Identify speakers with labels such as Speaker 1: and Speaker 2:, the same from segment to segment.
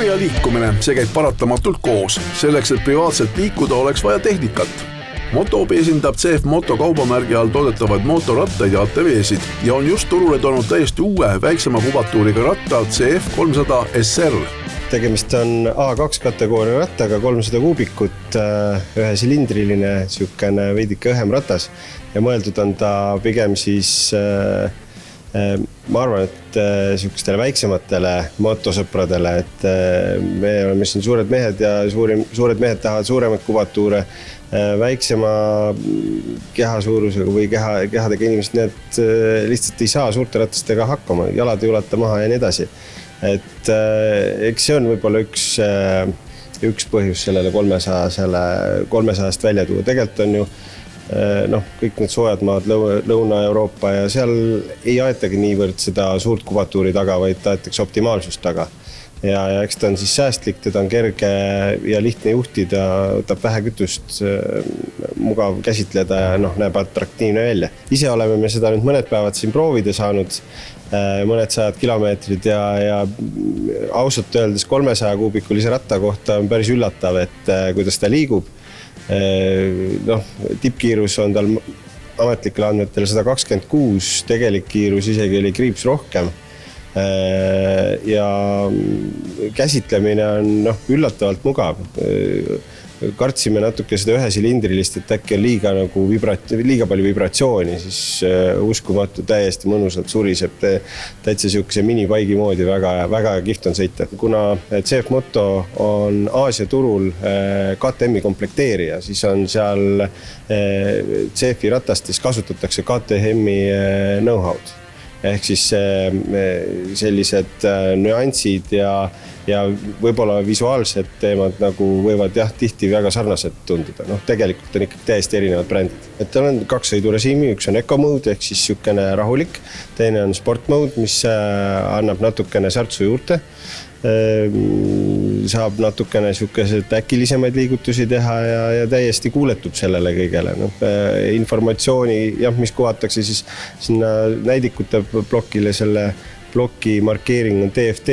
Speaker 1: ja liikumine, see käib paratamatult koos. Selleks, et privaatselt liikuda, oleks vaja tehnikat. Motobi esindab CF Moto kaubamärgi all toodetavaid motorattaid ja ATV-sid ja on just turule toonud täiesti uue väiksema kubatuuriga ratta CF 300 SR.
Speaker 2: Tegemist on A2 kategooria rattaga, 300 kuubikut, ühesilindriline, siukene veidike õhem ratas ja mõeldud on ta pigem siis ma arvan, et siukestele väiksematele motosõpradele, et me oleme siin suured mehed ja suured mehed tahavad suuremaid kubatuure, väiksema kehasuurusega või kehadega inimesed, need lihtsalt ei saa suurte ratastega hakkama, jalad ei ulata maha ja nii edasi. Et eks see on võib-olla üks põhjus sellele 300-st välja tuua. Tegelikult on ju kõik need soojad maad, Lõuna-Euroopa ja seal ei aetagi niivõrd seda suurt kubatuuri taga, vaid taetakse optimaalsust taga. Ja eks ta on siis säästlik, teda on kerge ja lihtne juhtida, võtab vähe kütust, mugav käsitleda ja näeb atraktiivne välja. Ise oleme me seda nüüd mõned päevad siin proovida saanud, mõned 100 kilomeetrid ja ausalt öeldes 300 kuubikulise ratta kohta on päris üllatav, et kuidas ta liigub. Tippkiirus on tal ametlikele andmetele 126, tegelik kiirus isegi oli kriips rohkem ja käsitlemine on üllatavalt mugav. Kartsime natuke seda ühesilindrilist, et äkki on liiga palju vibratsiooni, siis uskumatu täiesti mõnusalt suriseb täitsa siukese minipaigi moodi, väga kihvt on sõita. Kuna CF Moto on Aasia turul KTM-i komplekteerija, siis on seal CF-i ratastes kasutatakse KTM-i know-how'd. Ehk siis sellised nüansid ja võib-olla visuaalsed teemad nagu võivad tihti väga sarnased tunduda. Tegelikult on ikka täiesti erinevad brändid. Et tal on 2 sõidurežiimi, üks on Eco Mode ehk siis siukene rahulik, teine on Sport Mode, mis annab natukene särtsu juurde. Saab natukene siukesed äkilisemaid liigutusi teha ja täiesti kuuletub sellele kõigele. Informatsiooni, mis kuvatakse siis sinna näidikute blokile, selle bloki markeering on TFT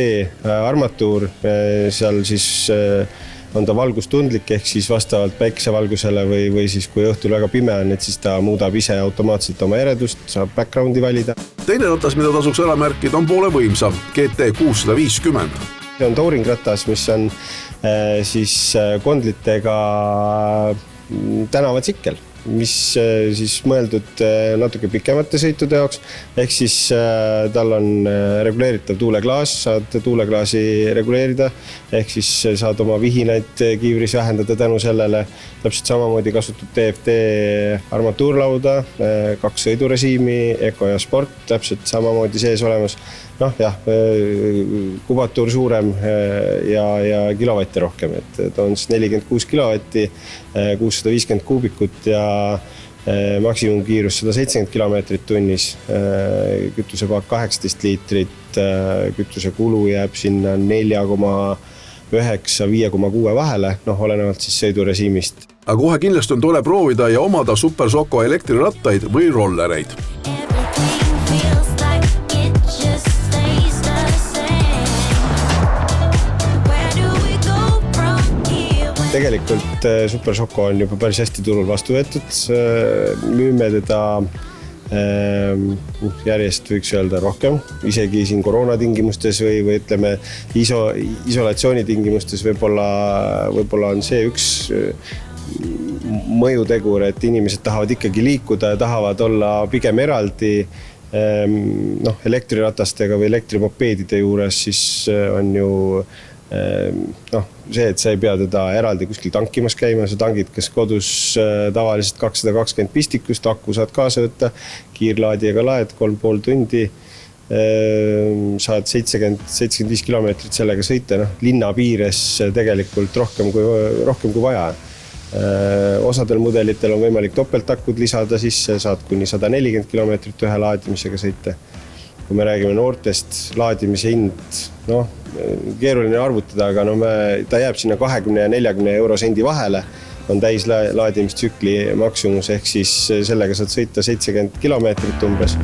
Speaker 2: armatuur, seal siis on ta valgustundlik ehk siis vastavalt päikesevalgusele või siis kui õhtul väga pime on, et siis ta muudab ise automaatselt oma eredust, saab backgroundi valida.
Speaker 1: Teine ratas, mida tasuks ära märkida, on poole võimsam, GT 650.
Speaker 2: See on touring ratas, mis on siis kondlitega tänavatsikkel, mis siis mõeldud natuke pikemate sõitude jaoks. Ehk siis tal on reguleeritav tuuleklaas, saad tuuleklaasi reguleerida, ehk siis saad oma vihinaid kiivris vähendada tänu sellele. Täpselt samamoodi kasutab TFT armatuurlauda, 2 sõidurežiimi, Eco ja Sport, täpselt samamoodi sees olemas. Kubatuur suurem ja kilovatte rohkem, et ta on 46 kilovatti, 650 kuubikut ja maksimumkiirus 170 kilomeetrit tunnis, kütusepaak 18 liitrit, kütuse kulu jääb sinna 4,9–5,6 vahele, olenevalt siis sõidurežiimist.
Speaker 1: Aga kohe kindlasti on tore proovida ja omada Super Soko elektrirattaid või rollereid.
Speaker 2: Tegelikult Super Soko on juba päris hästi turul vastu võetud. Müüme teda järjest võiks öelda rohkem, isegi siin koroona tingimustes või ütleme isolatsiooni tingimustes võib-olla on see üks mõjutegur, et inimesed tahavad ikkagi liikuda ja tahavad olla pigem eraldi elektriratastega või elektrimopeedide juures, siis on ju see, et sa ei pea teda eraldi kuskil tankimas käima, sa tangid kas kodus tavaliselt 220 pistikust, akku saad kaasa võtta, kiirlaadijaga laed 3,5 tundi, saad 70-75 kilomeetrit sellega sõita, linna piires tegelikult rohkem kui vaja. Osadel mudelitel on võimalik topeltakud lisada sisse, saad kuni 140 kilomeetrit ühe laadimisega sõita. Kui me räägime noortest, laadimise hind, keeruline arvutada, aga ta jääb sinna 20 ja 40 eurosendi vahele, on täis laadimistsükli maksumus, ehk siis sellega saad sõita 70 kilomeetrit umbes.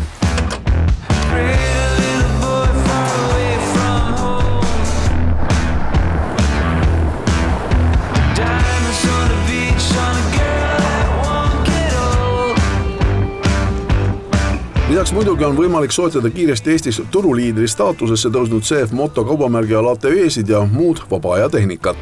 Speaker 1: Lisaks muidugi on võimalik soetada kiiresti Eestis turuliidri staatusesse tõusnud CF Moto kaubamärgi all ATV-sid ja muud vaba aja tehnikat.